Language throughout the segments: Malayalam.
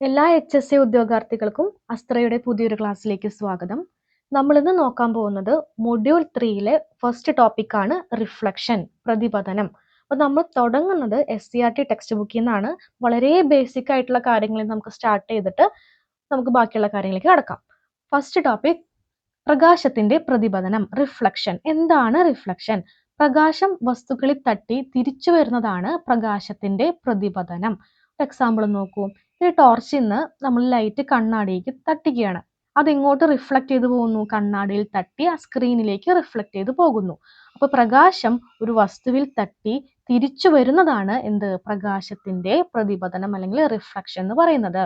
എല്ലാ HSC ഉദ്യോഗാർത്ഥികൾക്കും അസ്ത്രയുടെ പുതിയൊരു ക്ലാസ്സിലേക്ക് സ്വാഗതം. നമ്മളിന്ന് നോക്കാൻ പോകുന്നത് മൊഡ്യൂൾ 3യിലെ ഫസ്റ്റ് ടോപ്പിക്കാണ് റിഫ്ലക്ഷൻ, പ്രതിപതനം. അപ്പോൾ നമ്മൾ തുടങ്ങുന്നത് SCERT ടെക്സ്റ്റ് ബുക്കിൽ നിന്നാണ്. വളരെ ബേസിക് ആയിട്ടുള്ള കാര്യങ്ങളിൽ നമുക്ക് സ്റ്റാർട്ട് ചെയ്തിട്ട് നമുക്ക് ബാക്കിയുള്ള കാര്യങ്ങളിലേക്ക് കടക്കാം. ഫസ്റ്റ് ടോപ്പിക് പ്രകാശത്തിന്റെ പ്രതിപതനം, റിഫ്ലക്ഷൻ. എന്താണ് റിഫ്ലക്ഷൻ? പ്രകാശം വസ്തുക്കളിൽ തട്ടി തിരിച്ചു വരുന്നതാണ് പ്രകാശത്തിന്റെ പ്രതിപതനം. എക്സാമ്പിൾ നോക്കൂ. ഈ ടോർച്ചിൽ നിന്ന് നമ്മൾ ലൈറ്റ് കണ്ണാടിയിലേക്ക് തട്ടിക്കുകയാണ്. അതെങ്ങോട്ട് റിഫ്ലക്ട് ചെയ്ത് പോകുന്നു? കണ്ണാടിയിൽ തട്ടി ആ സ്ക്രീനിലേക്ക് റിഫ്ലക്ട് ചെയ്ത് പോകുന്നു. അപ്പൊ പ്രകാശം ഒരു വസ്തുവിൽ തട്ടി തിരിച്ചു വരുന്നതാണ് എന്ത്? പ്രകാശത്തിന്റെ പ്രതിപതനം അല്ലെങ്കിൽ റിഫ്ലക്ഷൻ എന്ന് പറയുന്നത്.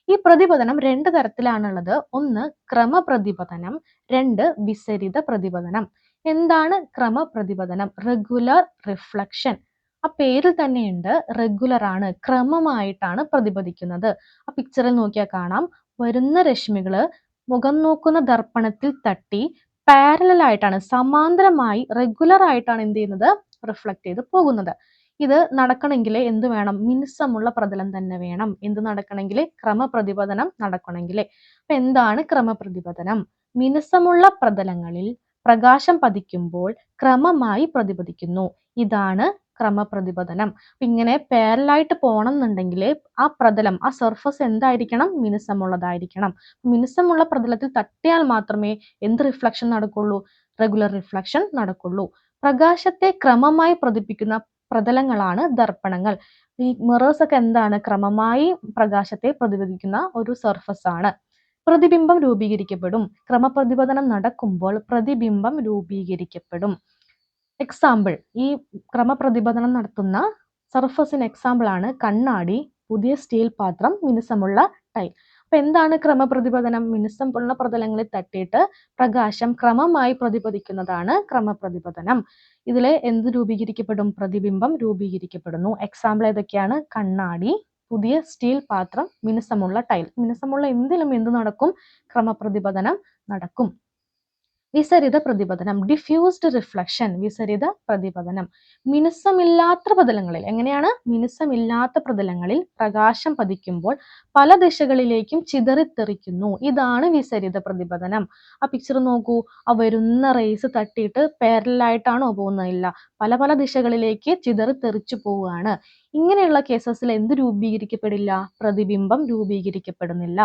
ഈ പ്രതിപതനം രണ്ട് തരത്തിലാണുള്ളത്. ഒന്ന് ക്രമപ്രതിപതനം, രണ്ട് വിസരിത പ്രതിപതനം. എന്താണ് ക്രമപ്രതിപതനം? Regular reflection. ആ പേരിൽ തന്നെയുണ്ട്, റെഗുലർ ആണ്, ക്രമമായിട്ടാണ് പ്രതിപദിക്കുന്നത്. ആ പിക്ചറിൽ നോക്കിയാൽ കാണാം, വരുന്ന രശ്മികള് മുഖം നോക്കുന്ന ദർപ്പണത്തിൽ തട്ടി പാരലൽ ആയിട്ടാണ്, സമാന്തരമായി റെഗുലർ ആയിട്ടാണ് എന്ത് ചെയ്യുന്നത്? റിഫ്ലക്ട് ചെയ്ത് പോകുന്നത്. ഇത് നടക്കണമെങ്കിൽ എന്ത് വേണം? മിനുസമുള്ള പ്രതലം തന്നെ വേണം. എന്ത് നടക്കണമെങ്കിൽ? ക്രമപ്രതിപതനം നടക്കണമെങ്കിൽ. അപ്പൊ എന്താണ് ക്രമപ്രതിപതനം? മിനുസമുള്ള പ്രതലങ്ങളിൽ പ്രകാശം പതിക്കുമ്പോൾ ക്രമമായി പ്രതിപദിക്കുന്നു. ഇതാണ് ക്രമപ്രതിപതനം. ഇങ്ങനെ പാരലായിട്ട് പോകണം എന്നുണ്ടെങ്കിൽ ആ പ്രതലം, ആ സർഫസ് എന്തായിരിക്കണം? മിനുസമുള്ളതായിരിക്കണം. മിനുസമുള്ള പ്രതലത്തിൽ തട്ടിയാൽ മാത്രമേ എന്ത് റിഫ്ലക്ഷൻ നടക്കുള്ളൂ? റെഗുലർ റിഫ്ലക്ഷൻ നടക്കുള്ളൂ. പ്രകാശത്തെ ക്രമമായി പ്രതിപിക്കുന്ന പ്രതലങ്ങളാണ് ദർപ്പണങ്ങൾ. ഈ മിറേഴ്സ് ഒക്കെ എന്താണ്? ക്രമമായി പ്രകാശത്തെ പ്രതിപദിക്കുന്ന ഒരു സർഫസ് ആണ്. പ്രതിബിംബം രൂപീകരിക്കപ്പെടും. ക്രമപ്രതിപതനം നടക്കുമ്പോൾ പ്രതിബിംബം രൂപീകരിക്കപ്പെടും. എക്സാമ്പിൾ, ഈ ക്രമപ്രതിപതനം നടത്തുന്ന സർഫസിന് എക്സാമ്പിൾ ആണ് കണ്ണാടി, പുതിയ സ്റ്റീൽ പാത്രം, മിനുസമുള്ള ടൈൽ. അപ്പൊ എന്താണ് ക്രമപ്രതിപതനം? മിനുസമുള്ള പ്രതലങ്ങളിൽ തട്ടിയിട്ട് പ്രകാശം ക്രമമായി പ്രതിപദിക്കുന്നതാണ് ക്രമപ്രതിപതനം. ഇതിലെ എന്ത് രൂപീകരിക്കപ്പെടും? പ്രതിബിംബം രൂപീകരിക്കപ്പെടുന്നു. എക്സാമ്പിൾ ഏതൊക്കെയാണ്? കണ്ണാടി, പുതിയ സ്റ്റീൽ പാത്രം, മിനുസമുള്ള ടൈൽ. മിനുസമുള്ള എന്തിലും എന്ത് നടക്കും? ക്രമപ്രതിപതനം നടക്കും. വിസരിത പ്രതിപതനം, ഡിഫ്യൂസ്ഡ് റിഫ്ലക്ഷൻ. വിസരിത പ്രതിപതനം മിനുസമില്ലാത്ത പ്രതലങ്ങളിൽ. എങ്ങനെയാണ്? മിനുസമില്ലാത്ത പ്രതലങ്ങളിൽ പ്രകാശം പതിക്കുമ്പോൾ പല ദിശകളിലേക്കും ചിതറിത്തെറിക്കുന്നു. ഇതാണ് വിസരിത പ്രതിപതനം. ആ പിക്ചർ നോക്കൂ. ആ വരുന്ന റേസ് തട്ടിയിട്ട് പാരലായിട്ടാണോ പോകുന്നില്ല, പല പല ദിശകളിലേക്ക് ചിതറിത്തെറിച്ചു പോവുകയാണ്. ഇങ്ങനെയുള്ള കേസസിൽ എന്ത് രൂപീകരിക്കപ്പെടില്ല? പ്രതിബിംബം രൂപീകരിക്കപ്പെടുന്നില്ല.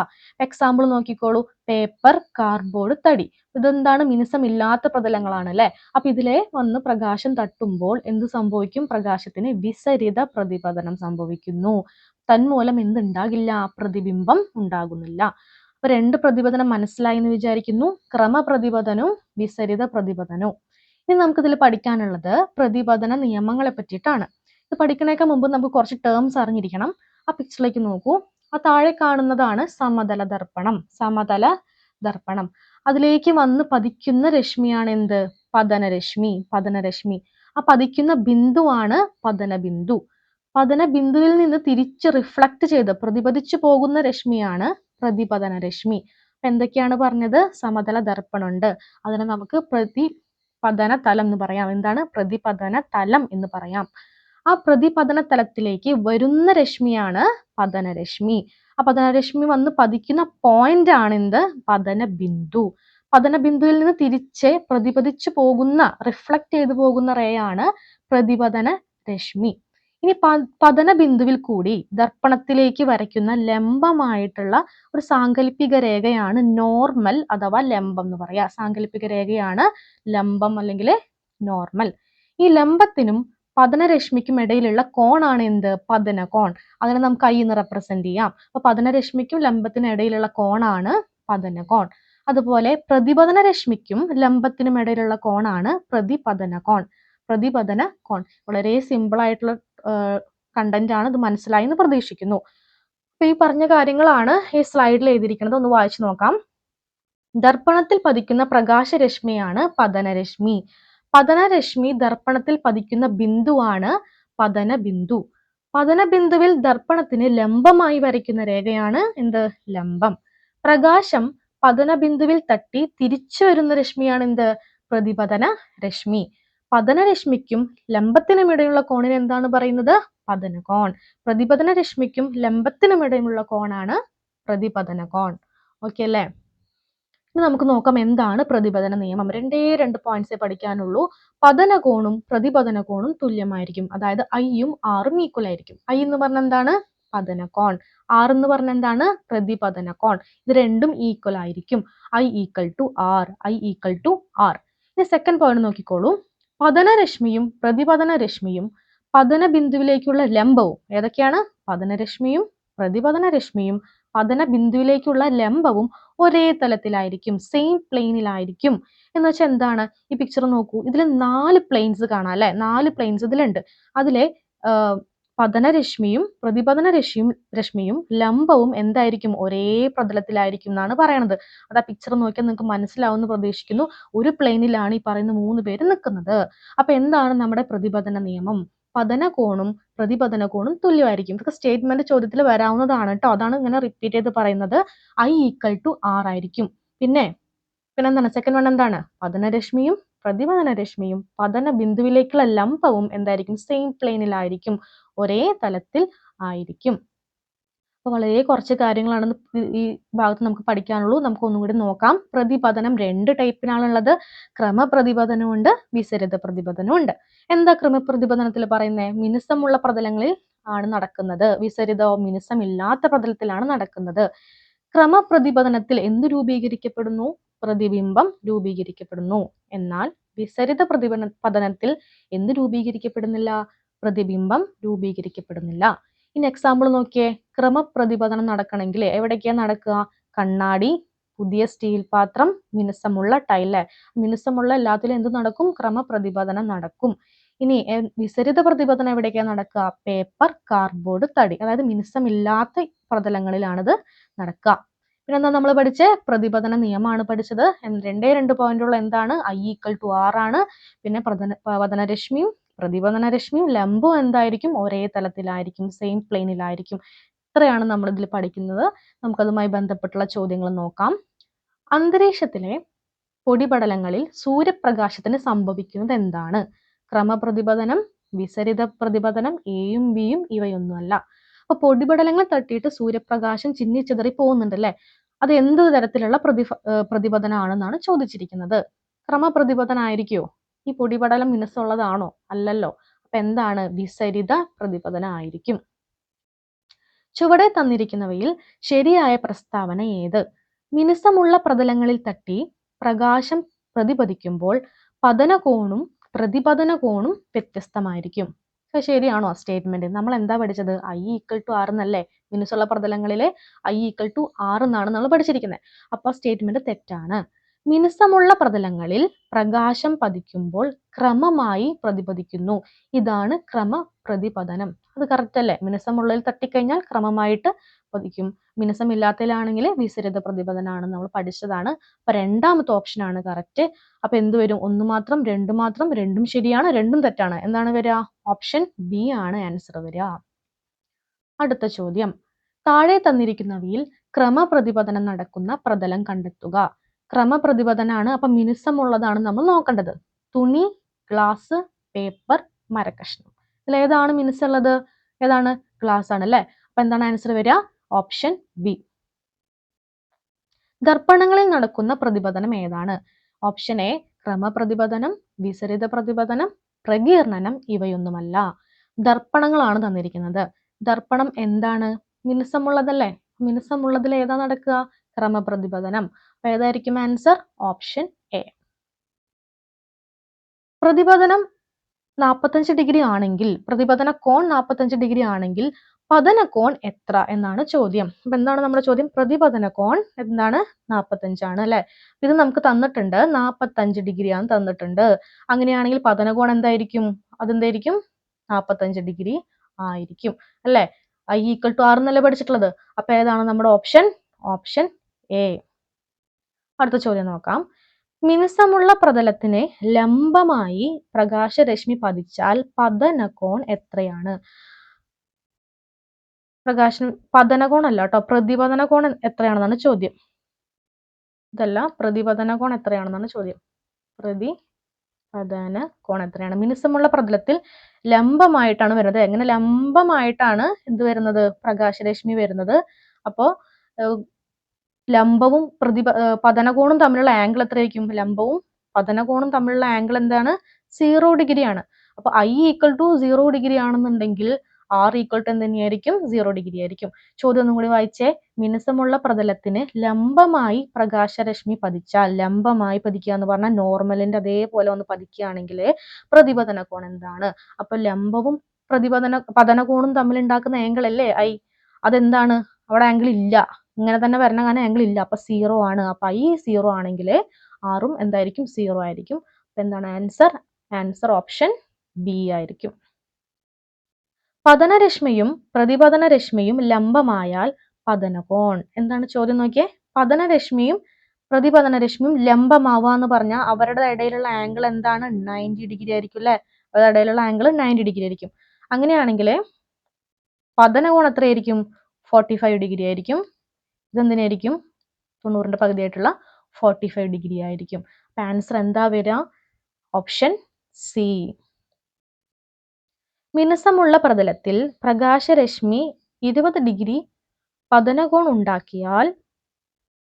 എക്സാമ്പിൾ നോക്കിക്കോളൂ. പേപ്പർ, കാർഡ്ബോർഡ്, തടി. ഇതെന്താണ്? മിനുസമില്ലാത്ത പ്രതലങ്ങളാണ് അല്ലെ. അപ്പൊ ഇതിലെ വന്ന് പ്രകാശം തട്ടുമ്പോൾ എന്ത് സംഭവിക്കും? പ്രകാശത്തിന് വിസരിത പ്രതിപതനം സംഭവിക്കുന്നു. തന്മൂലം എന്തുണ്ടാകില്ല? പ്രതിബിംബം ഉണ്ടാകുന്നില്ല. അപ്പൊ രണ്ട് പ്രതിപതനം മനസ്സിലായി എന്ന് വിചാരിക്കുന്നു. ക്രമപ്രതിപതനവും വിസരിത പ്രതിപതനവും. ഇനി നമുക്കിതിൽ പഠിക്കാനുള്ളത് പ്രതിപതന നിയമങ്ങളെ പറ്റിയിട്ടാണ്. ഇത് പഠിക്കുന്നതിനേക്കാൾ മുമ്പ് നമുക്ക് കുറച്ച് ടേംസ് അറിഞ്ഞിരിക്കണം. ആ പിക്ചറിലേക്ക് നോക്കൂ. ആ താഴെ കാണുന്നതാണ് സമതല ദർപ്പണം. സമതല ദർപ്പണം. അതിലേക്ക് വന്ന് പതിക്കുന്ന രശ്മിയാണ് എന്ത്? പതനരശ്മി. പതനരശ്മി. ആ പതിക്കുന്ന ബിന്ദുവാണ് പതനബിന്ദു. പതനബിന്ദുവിൽ നിന്ന് തിരിച്ച് റിഫ്ലക്ട് ചെയ്ത് പ്രതിപതിച്ചു പോകുന്ന രശ്മിയാണ് പ്രതിപതന രശ്മി. എന്തൊക്കെയാണ് പറഞ്ഞത്? സമതല ദർപ്പണമുണ്ട്, അതിനെ നമുക്ക് പ്രതിപതന തലം എന്ന് പറയാം. എന്താണ്? പ്രതിപതന തലം എന്ന് പറയാം. ആ പ്രതിപതന തലത്തിലേക്ക് വരുന്ന രശ്മിയാണ് പതനരശ്മി. ആ പതനരശ്മി വന്ന് പതിക്കുന്ന പോയിന്റ് ആണ് എന്ത്? പതനബിന്ദു. പതനബിന്ദുവിൽ നിന്ന് തിരിച്ച് പ്രതിപതിച്ചു പോകുന്ന, റിഫ്ലക്ട് ചെയ്തു പോകുന്ന റേ ആണ് പ്രതിപതന രശ്മി. ഇനി പതനബിന്ദുവിൽ കൂടി ദർപ്പണത്തിലേക്ക് വരയ്ക്കുന്ന ലംബമായിട്ടുള്ള ഒരു സാങ്കല്പിക രേഖയാണ് നോർമൽ അഥവാ ലംബം എന്ന് പറയാ. സാങ്കല്പിക രേഖയാണ് ലംബം അല്ലെങ്കിൽ നോർമൽ. ഈ ലംബത്തിനും പതനരശ്മിക്കും ഇടയിലുള്ള കോണാണ് എന്ത്? പതനകോൺ. അതിനെ നമുക്ക് I എന്ന് റെപ്രസെന്റ് ചെയ്യാം. അപ്പൊ പതനരശ്മിക്കും ലംബത്തിനും ഇടയിലുള്ള കോണാണ് പതനകോൺ. അതുപോലെ പ്രതിപതന രശ്മിക്കും ലംബത്തിനും ഇടയിലുള്ള കോണാണ് പ്രതിപതന കോൺ. പ്രതിപതന കോൺ. വളരെ സിമ്പിൾ ആയിട്ടുള്ള കണ്ടന്റ് ആണ്. ഇത് മനസ്സിലായി എന്ന് പ്രതീക്ഷിക്കുന്നു. അപ്പൊ ഈ പറഞ്ഞ കാര്യങ്ങളാണ് ഈ സ്ലൈഡിൽ എഴുതിയിരിക്കുന്നത്. ഒന്ന് വായിച്ചു നോക്കാം. ദർപ്പണത്തിൽ പതിക്കുന്ന പ്രകാശരശ്മിയാണ് പതനരശ്മി. പതനരശ്മി ദർപ്പണത്തിൽ പതിക്കുന്ന ബിന്ദുവാണ് പതനബിന്ദു. പതനബിന്ദുവിൽ ദർപ്പണത്തിന് ലംബമായി വരയ്ക്കുന്ന രേഖയാണ് എന്ത്? ലംബം. പ്രകാശം പതനബിന്ദുവിൽ തട്ടി തിരിച്ചു വരുന്ന രശ്മിയാണ് എന്ത്? പ്രതിപതന രശ്മി. പതനരശ്മിക്കും ലംബത്തിനും ഇടയിലുള്ള കോണിന് എന്താണ് പറയുന്നത്? പതനകോൺ. പ്രതിപതന രശ്മിക്കും ലംബത്തിനും ഇടയിലുള്ള കോണാണ് പ്രതിപതന കോൺ. ഓക്കെ അല്ലേ? ഇനി നമുക്ക് നോക്കാം എന്താണ് പ്രതിപതന നിയമം. രണ്ട് പോയിന്റ്സേ പഠിക്കാനുള്ളൂ. പതനകോണും പ്രതിപതന കോണും തുല്യമായിരിക്കും. അതായത് ഐയും ആറും ഈക്വൽ ആയിരിക്കും. ഐ എന്ന് പറഞ്ഞ എന്താണ്? പതനകോൺ. ആർ എന്ന് പറഞ്ഞ എന്താണ്? പ്രതിപതന കോൺ. ഇത് രണ്ടും ഈക്വൽ ആയിരിക്കും. I equal to R. I equal to R. ഇനി സെക്കൻഡ് പോയിന്റ് നോക്കിക്കോളൂ. പതനരശ്മിയും പ്രതിപതന രശ്മിയും പതന ബിന്ദുവിലേക്കുള്ള ലംബവും ഏതൊക്കെയാണ്? പതനരശ്മിയും പ്രതിപതന രശ്മിയും പതന ബിന്ദുവിലേക്കുള്ള ലംബവും ഒരേ തലത്തിലായിരിക്കും, സെയിം പ്ലെയിനിലായിരിക്കും. എന്ന് വെച്ചാൽ എന്താണ്? ഈ പിക്ചർ നോക്കൂ. ഇതിൽ 4 പ്ലെയിൻസ് കാണാം അല്ലെ? 4 പ്ലെയിൻസ് ഇതിലുണ്ട്. അതിലെ പതനരശ്മിയും പ്രതിപതന രശ്മിയും ലംബവും എന്തായിരിക്കും? ഒരേ പ്രതലത്തിലായിരിക്കും എന്നാണ് പറയണത്. അത് ആ പിക്ചർ നോക്കിയാൽ നിങ്ങൾക്ക് മനസ്സിലാവുമെന്ന് പ്രതീക്ഷിക്കുന്നു. ഒരു പ്ലെയിനിലാണ് ഈ പറയുന്ന 3 പേര് നിൽക്കുന്നത്. അപ്പൊ എന്താണ് നമ്മുടെ പ്രതിപതന നിയമം? പതനകോണും പ്രതിപതന കോണും തുല്യമായിരിക്കും. ഇതൊക്കെ സ്റ്റേറ്റ്മെന്റ് ചോദ്യത്തിൽ വരാവുന്നതാണ് കേട്ടോ. അതാണ് ഇങ്ങനെ റിപ്പീറ്റ് ചെയ്ത് പറയുന്നത്. ഐ ഈക്വൽ ടു ആർ ആയിരിക്കും. പിന്നെ എന്താണ്? സെക്കൻഡ് വൺ എന്താണ്? പതനരശ്മിയും പ്രതിപതന രശ്മിയും പതന ബിന്ദുവിലേക്കുള്ള ലംബവും എന്തായിരിക്കും? സെയിം പ്ലെയിനിലായിരിക്കും, ഒരേ തലത്തിൽ ആയിരിക്കും. അപ്പൊ വളരെ കുറച്ച് കാര്യങ്ങളാണ് ഈ ഭാഗത്ത് നമുക്ക് പഠിക്കാനുള്ളൂ. നമുക്ക് ഒന്നും കൂടി നോക്കാം. പ്രതിപതനം 2 ടൈപ്പിനാണുള്ളത്. ക്രമപ്രതിപതനമുണ്ട്, വിസരിത പ്രതിപതനമുണ്ട്. എന്താ ക്രമപ്രതിപതനത്തിൽ പറയുന്നത്? മിനുസമുള്ള പ്രതലങ്ങളിൽ ആണ് നടക്കുന്നത്. വിസരിതോ മിനുസമില്ലാത്ത പ്രതലത്തിലാണ് നടക്കുന്നത്. ക്രമപ്രതിപതനത്തിൽ എന്ത് രൂപീകരിക്കപ്പെടുന്നു? പ്രതിബിംബം രൂപീകരിക്കപ്പെടുന്നു. എന്നാൽ വിസരിത പതനത്തിൽ എന്ത് രൂപീകരിക്കപ്പെടുന്നില്ല? പ്രതിബിംബം രൂപീകരിക്കപ്പെടുന്നില്ല. ഇനി എക്സാമ്പിൾ നോക്കിയേ. ക്രമപ്രതിപതനം നടക്കണമെങ്കിൽ എവിടേക്കാണ് നടക്കുക? കണ്ണാടി, പുതിയ സ്റ്റീൽ പാത്രം, മിനുസമുള്ള ടൈല്. മിനുസമുള്ള എല്ലാത്തിലും എന്ത് നടക്കും? ക്രമപ്രതിപതനം നടക്കും. ഇനി വിസരിത പ്രതിപതനം എവിടേക്കാണ് നടക്കുക? പേപ്പർ, കാർഡ്ബോർഡ്, തടി. അതായത് മിനുസമില്ലാത്ത പ്രതലങ്ങളിലാണിത് നടക്കുക. പിന്നെ എന്താ നമ്മൾ പഠിച്ചേ? പ്രതിപതന നിയമമാണ് പഠിച്ചത്. 2 പോയിന്റുള്ള എന്താണ്? ഐ ഈക്വൽ ടു ആർ ആണ്. പിന്നെ പതനരശ്മിയും പ്രതിപതന രശ്മിയും ലംബവും എന്തായിരിക്കും? ഒരേ തലത്തിലായിരിക്കും, സെയിം പ്ലെയിനിലായിരിക്കും. ഇത്രയാണ് നമ്മൾ ഇതിൽ പഠിക്കുന്നത്. നമുക്കതുമായി ബന്ധപ്പെട്ടുള്ള ചോദ്യങ്ങൾ നോക്കാം. അന്തരീക്ഷത്തിലെ പൊടിപടലങ്ങളിൽ സൂര്യപ്രകാശത്തിന് സംഭവിക്കുന്നത് എന്താണ്? ക്രമപ്രതിപതനം, വിസരിത പ്രതിപതനം, എയും ബിയും ഇവയൊന്നുമല്ല. അപ്പൊ പൊടിപടലങ്ങൾ തട്ടിയിട്ട് സൂര്യപ്രകാശം ചിന്നിച്ചിതറി പോകുന്നുണ്ട് അല്ലെ? അത് എന്ത് തരത്തിലുള്ള പ്രതിപതനാണെന്നാണ് ചോദിച്ചിരിക്കുന്നത്. ക്രമപ്രതിപതനായിരിക്കുമോ? ഈ പൊടിപടലം മിനുസമുള്ളതാണോ? അല്ലല്ലോ. അപ്പൊ എന്താണ്? വിസരിത പ്രതിപതനായിരിക്കും. ചുവടെ തന്നിരിക്കുന്നവയിൽ ശരിയായ പ്രസ്താവന ഏത്? മിനുസമുള്ള പ്രതലങ്ങളിൽ തട്ടി പ്രകാശം പ്രതിപതിക്കുമ്പോൾ പതനകോണും പ്രതിപതന കോണും വ്യത്യസ്തമായിരിക്കും. ശരിയാണോ ആ സ്റ്റേറ്റ്മെന്റ്? നമ്മൾ എന്താ പഠിച്ചത്? ഐ ഈക്വൽ ടു ആർ എന്നല്ലേ? മിനുസുള്ള പ്രതലങ്ങളിലെ ഐ ഈക്വൽ ടു ആർ എന്നാണ് നമ്മൾ പഠിച്ചിരിക്കുന്നത്. അപ്പൊ സ്റ്റേറ്റ്മെന്റ് തെറ്റാണ്. മിനുസമുള്ള പ്രതലങ്ങളിൽ പ്രകാശം പതിക്കുമ്പോൾ ക്രമമായി പ്രതിപതിക്കുന്നു. ഇതാണ് ക്രമപ്രതിപതനം. അത് കറക്റ്റ് അല്ലേ? മിനുസമുള്ളതിൽ തട്ടിക്കഴിഞ്ഞാൽ ക്രമമായിട്ട് പതിക്കും. മിനുസമില്ലാത്തതിലാണെങ്കിൽ വിസരിത പ്രതിപതനാണ് നമ്മൾ പഠിച്ചതാണ്. അപ്പൊ രണ്ടാമത്തെ ഓപ്ഷൻ ആണ് കറക്റ്റ്. അപ്പൊ എന്ത് വരും? 1 മാത്രം, 2 മാത്രം, രണ്ടും ശരിയാണ്, രണ്ടും തെറ്റാണ്. എന്താണ് വരിക? ഓപ്ഷൻ ബി ആണ് ആൻസർ വരിക. അടുത്ത ചോദ്യം. താഴെ തന്നിരിക്കുന്നവയിൽ ക്രമപ്രതിപതനം നടക്കുന്ന പ്രതലം കണ്ടെത്തുക. ക്രമപ്രതിപതനാണ്. അപ്പൊ മിനുസമുള്ളതാണ് നമ്മൾ നോക്കേണ്ടത്. തുണി, ഗ്ലാസ്, പേപ്പർ, മരക്കഷ്ണം. ഇതിൽ ഏതാണ് മിനുസുള്ളത്? ഏതാണ്? ഗ്ലാസ് ആണ് അല്ലെ? അപ്പൊ എന്താണ് ആൻസർ വരിക? Option B. ദർപ്പണങ്ങളിൽ നടക്കുന്ന പ്രതിപതനം ഏതാണ്? Option A ക്രമപ്രതിപതനം, വിസരിത പ്രതിപതനം, പ്രകീർണനം ഇവയൊന്നുമല്ല. ദർപ്പണങ്ങളാണ് തന്നിരിക്കുന്നത്. ദർപ്പണം എന്താണ്? മിനുസമുള്ളതല്ലേ? മിനുസമുള്ളതിൽ ഏതാ നടക്കുക? ക്രമപ്രതിപതനം. അപ്പൊ ഏതായിരിക്കും ആൻസർ? Option A. പ്രതിപതനം 45 ഡിഗ്രി ആണെങ്കിൽ, പ്രതിപതന കോൺ 45 ഡിഗ്രി ആണെങ്കിൽ പതന കോൺ എത്ര എന്നാണ് ചോദ്യം. അപ്പൊ എന്താണ് നമ്മുടെ ചോദ്യം? പ്രതിപതന കോൺ എന്താണ്? 45 ആണ് അല്ലെ? ഇത് നമുക്ക് തന്നിട്ടുണ്ട്. 45 ഡിഗ്രി ആണ് തന്നിട്ടുണ്ട്. അങ്ങനെയാണെങ്കിൽ പതന കോൺ എന്തായിരിക്കും? അതെന്തായിരിക്കും? 45 ഡിഗ്രി ആയിരിക്കും അല്ലെ? ഐ ഈക്വൽ ടു ആർ എന്നല്ലേ പഠിച്ചിട്ടുള്ളത്. അപ്പൊ ഏതാണ് നമ്മുടെ ഓപ്ഷൻ? Option A. അടുത്ത ചോദ്യം നോക്കാം. മിനുസമുള്ള പ്രതലത്തിന് ലംബമായി പ്രകാശരശ്മി പതിച്ചാൽ പതനകോൺ എത്രയാണ്? പതനകോൺ അല്ല കേട്ടോ, പ്രതിപതന കോൺ എത്രയാണെന്നാണ് ചോദ്യം. ഇതല്ല, പ്രതിപതന കോൺ എത്രയാണെന്നാണ് ചോദ്യം. പ്രതിപതന കോൺ എത്രയാണ്? മിനുസമുള്ള പ്രതലത്തിൽ ലംബമായിട്ടാണ് വരുന്നത്. എങ്ങനെ ലംബമായിട്ടാണ് എന്ത് വരുന്നത്? പ്രകാശരശ്മി വരുന്നത്. അപ്പോ ലംബവും പതനകോണും തമ്മിലുള്ള ആംഗിൾ എത്രയായിരിക്കും? ലംബവും പതനകോണും തമ്മിലുള്ള ആംഗിൾ എന്താണ്? 0 ഡിഗ്രി ആണ്. അപ്പൊ I = 0 ഡിഗ്രി ആണെന്നുണ്ടെങ്കിൽ R = എന്ത് തന്നെയായിരിക്കും? 0 ഡിഗ്രി ആയിരിക്കും. ചോദ്യം ഒന്നും കൂടി വായിച്ചേ. മിനുസമുള്ള പ്രതലത്തിന് ലംബമായി പ്രകാശരശ്മി പതിച്ചാൽ, ലംബമായി പതിക്കുക എന്ന് പറഞ്ഞാൽ നോർമലിന്റെ അതേപോലെ ഒന്ന് പതിക്കുകയാണെങ്കിൽ പ്രതിപതന കോൺ എന്താണ്? അപ്പൊ ലംബവും പതനകോണും തമ്മിൽ ഉണ്ടാക്കുന്ന ആംഗിൾ അല്ലേ I? അതെന്താണ്? അവിടെ ആംഗിൾ ഇല്ല. ഇങ്ങനെ തന്നെ വരണ കാരണം ആംഗിൾ ഇല്ല. അപ്പൊ 0 ആണ്. അപ്പൊ I 0 ആണെങ്കിൽ ആറും എന്തായിരിക്കും? 0 ആയിരിക്കും. അപ്പൊ എന്താണ് ആൻസർ? ആൻസർ ഓപ്ഷൻ ബി ആയിരിക്കും. പതനരശ്മിയും പ്രതിപതനരശ്മിയും ലംബമായാൽ പതനകോൺ. എന്താണ് ചോദ്യം നോക്കിയേ. പതനരശ്മിയും പ്രതിപതനരശ്മിയും ലംബമാവുക എന്ന് പറഞ്ഞാൽ അവരുടെ ഇടയിലുള്ള ആംഗിൾ എന്താണ്? 90 ഡിഗ്രി ആയിരിക്കും അല്ലെ? അവരുടെ ഇടയിലുള്ള ആംഗിൾ 90 ഡിഗ്രി ആയിരിക്കും. അങ്ങനെയാണെങ്കിൽ പതനകോൺ എത്രയായിരിക്കും? 45 ഡിഗ്രി ആയിരിക്കും. ഇതെന്തിനായിരിക്കും? 90ന്റെ പകുതിയായിട്ടുള്ള 45 ഡിഗ്രി ആയിരിക്കും. അപ്പൊ ആൻസർ എന്താ വരിക? Option C. മിനുസമുള്ള പ്രതലത്തിൽ പ്രകാശരശ്മി 20 ഡിഗ്രി പതനകോൺ ഉണ്ടാക്കിയാൽ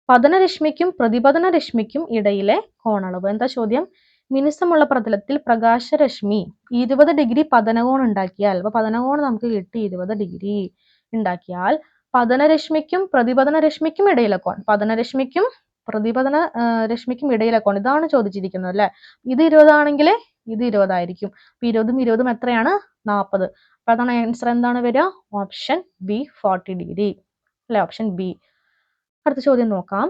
പതനരശ്മിക്കും പ്രതിപതനരശ്മിക്കും ഇടയിലെ കോണളവ്. എന്താ ചോദ്യം? മിനുസമുള്ള പ്രതലത്തിൽ പ്രകാശരശ്മി 20 ഡിഗ്രി പതനകോൺ ഉണ്ടാക്കിയാൽ, അപ്പൊ പതനകോൺ നമുക്ക് കിട്ടി 20 ഡിഗ്രി ഉണ്ടാക്കിയാൽ പതനരശ്മിക്കും പ്രതിപതനരശ്മിക്കും ഇടയിലെ കോൺ, പതനരശ്മിക്കും പ്രതിപതന രശ്മിക്കും ഇടയിലെ കോൺ, ഇതാണ് ചോദിച്ചിരിക്കുന്നത് അല്ലെ. ഇത് 20 ആണെങ്കിൽ ഇത് 20 ആയിരിക്കും. അപ്പൊ 20ഉം 20ഉം എത്രയാണ്? 40. അപ്പൊ അതാണ് ആൻസർ എന്താണ് വരിക? ഓപ്ഷൻ ബി 40 ഡിഗ്രി അല്ലെ. Option B. അടുത്ത ചോദ്യം നോക്കാം.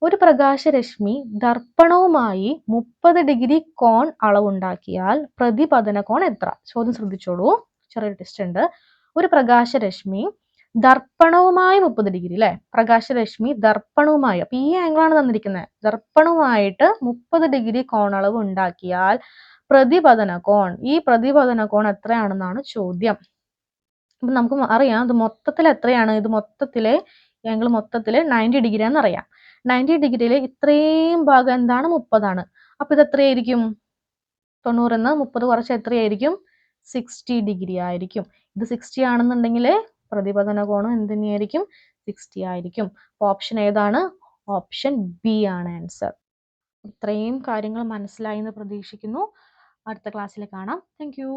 ഒരു പ്രകാശരശ്മി ദർപ്പണവുമായി 30 ഡിഗ്രി കോൺ അളവുണ്ടാക്കിയാൽ പ്രതിപതന കോൺ എത്ര? ചോദ്യം ശ്രദ്ധിച്ചോളൂ. ചെറിയൊരു ടെസ്റ്റ് ഉണ്ട്. ഒരു പ്രകാശരശ്മി ദർപ്പണവുമായി 30 ഡിഗ്രി അല്ലെ. പ്രകാശരശ്മി ദർപ്പണവുമായി, അപ്പൊ ഈ ആംഗിളാണ് തന്നിരിക്കുന്നത്. ദർപ്പണവുമായിട്ട് 30 ഡിഗ്രി കോണളവ് ഉണ്ടാക്കിയാൽ പ്രതിപതന കോൺ, ഈ പ്രതിപതന കോൺ എത്രയാണെന്നാണ് ചോദ്യം. അപ്പൊ നമുക്ക് അറിയാം ഇത് മൊത്തത്തിൽ എത്രയാണ്? ഇത് മൊത്തത്തിലെ ആംഗിൾ മൊത്തത്തില് 90 ഡിഗ്രി ആണെന്ന് അറിയാം. 90 ഡിഗ്രിയിൽ ഇത്രയും ഭാഗം എന്താണ്? 30 ആണ്. അപ്പൊ ഇത് എത്രയായിരിക്കും? 90 30 കുറച്ച് എത്രയായിരിക്കും? 60 ഡിഗ്രി ആയിരിക്കും. ഇത് 60 ആണെന്നുണ്ടെങ്കിൽ പ്രതിപതന കോണും എന്ത് തന്നെയായിരിക്കും? 60 ആയിരിക്കും. ഓപ്ഷൻ ഏതാണ്? ഓപ്ഷൻ ബി ആണ് ആൻസർ. ഇത്രയും കാര്യങ്ങൾ മനസ്സിലായി എന്ന് പ്രതീക്ഷിക്കുന്നു. അടുത്ത ക്ലാസ്സിൽ കാണാം. Thank you.